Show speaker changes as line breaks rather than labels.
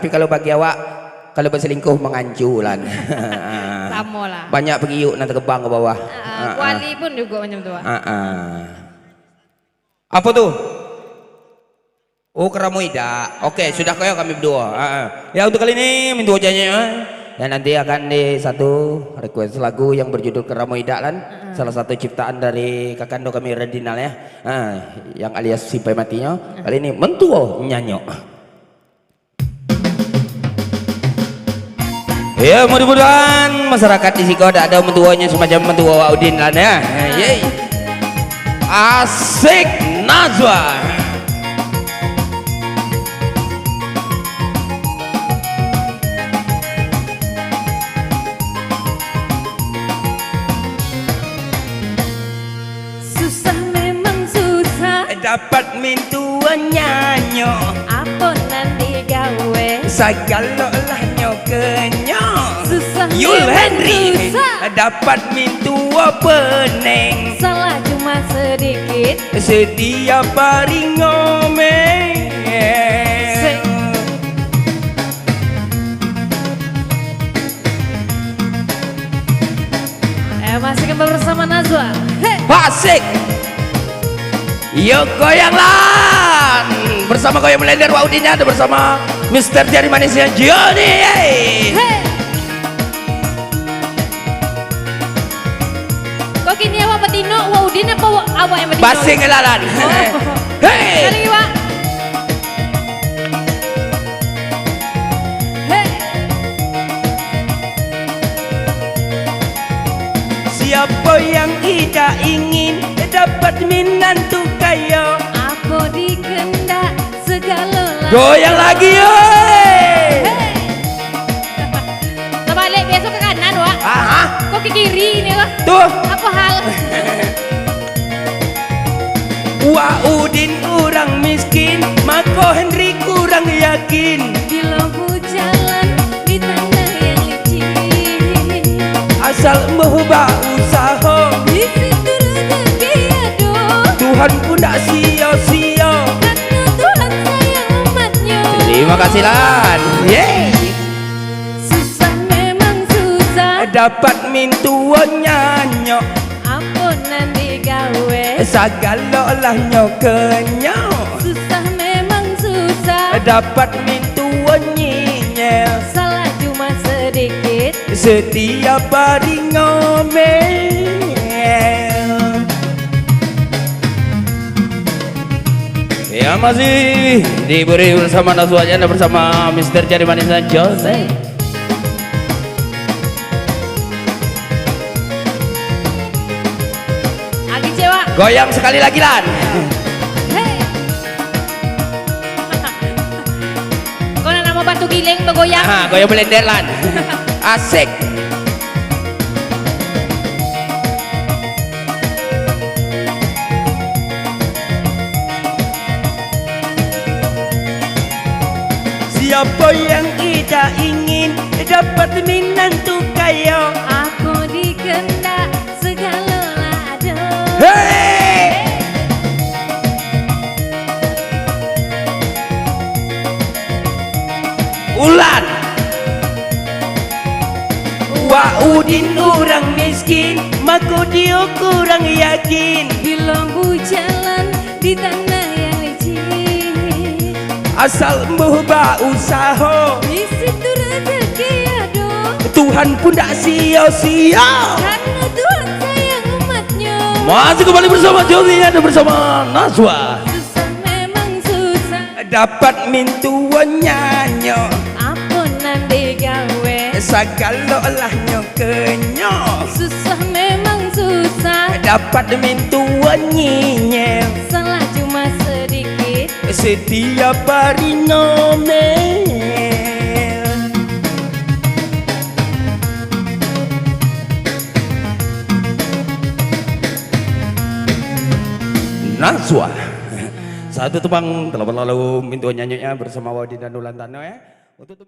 Tapi kalau bagi awak, kalau berselingkuh menganculan.
Sama lah.
Banyak periuk nanti terbang ke bawah.
Kuali pun juga macam tu.
Apa tuh? Oh, keramoida. Oke, sudah kaya kami berdua. Ya untuk kali ini minta wajahnya. Dan nanti akan di satu request lagu yang berjudul Keramoida kan. Salah satu ciptaan dari kakando kami Redinal ya. Yang alias Simpai Matinya. Kali ini Mentuo Nyanyok. Ya mudah-mudahan masyarakat di sini ada mentuanya semacam mentua Waudin lah ya. Asik Najwa.
Susah memang susah.
Dapat mentua nyanyok.
Apa nanti gawe?
Segala olahnya kenyok.
Susah
Yul
memang
Henry
susah.
dapat mentua peneng.
Salah cuma sedikit.
Setiap hari ngomel.
Masih kembali bersama Najwa.
Asik. Yuk goyanglah bersama goyang melender Waudinnya ada bersama Mr. Jari Manisnya Johnny.
Kok kini awak betino Waudin apa awak yang betino?
Basing ngelalan. Hey.
Kali wak.
Siapa yang tidak ingin dapat menantu kaya?
Aku dikendak segala.
Goyang lagi yo.
Terbalik besok ke kanan wak. Kok ke kiri ini wak?
Tuh.
Apa hal?
Waudin orang miskin, Mako Henry kurang yakin.
Bila ku jalan di tanah yang licin,
Asal mbah usaha,
di situ rezeki aduh.
Tuhan pun tak sia-sia.
Karena Tuhan sayang umatnya.
Terima kasih Lan.
Susah memang susah.
Dapat mintua nyanyok.
Ampun nanti gawe.
Segala olahnya kenyok.
Susah memang susah.
Dapat mintua nyinyel.
Salah cuma sedikit.
Setiap hari ngomel. Ya masih diberi bersama Najwa dan bersama Mr. Jari Manis dan Jose.
Lagi cewa.
Goyang sekali lagi Lan.
Hey. Kau nak nama batu giling bergoyang.
Goyang melender Lan. Asik. Siapa yang tidak ingin dapat menantu kaya?
Aku dikendak segala lado.
Hey! Ulan. Waudin orang miskin, Mako dia kurang yakin.
Bila ku jalan di tanah yang licin,
Asal mbah usaha,
di situ rezeki aduh.
Tuhan pun tak sia-sia.
Karena Tuhan sayang umatnya.
Masih kembali bersama Johnny dan bersama Najwa.
Susah memang susah.
Dapat mintua nyanyok.
Apa nanti gawe?
Segala olahnya kenyok.
Susah memang susah.
Dapat mintua nyinyel.
Salah cuma sedikit.
Setiap hari ngomel. Najwa. Satu tebang telah berlalu mintua nyanyoknya bersama Waudin dan Nulantano ya. Untuk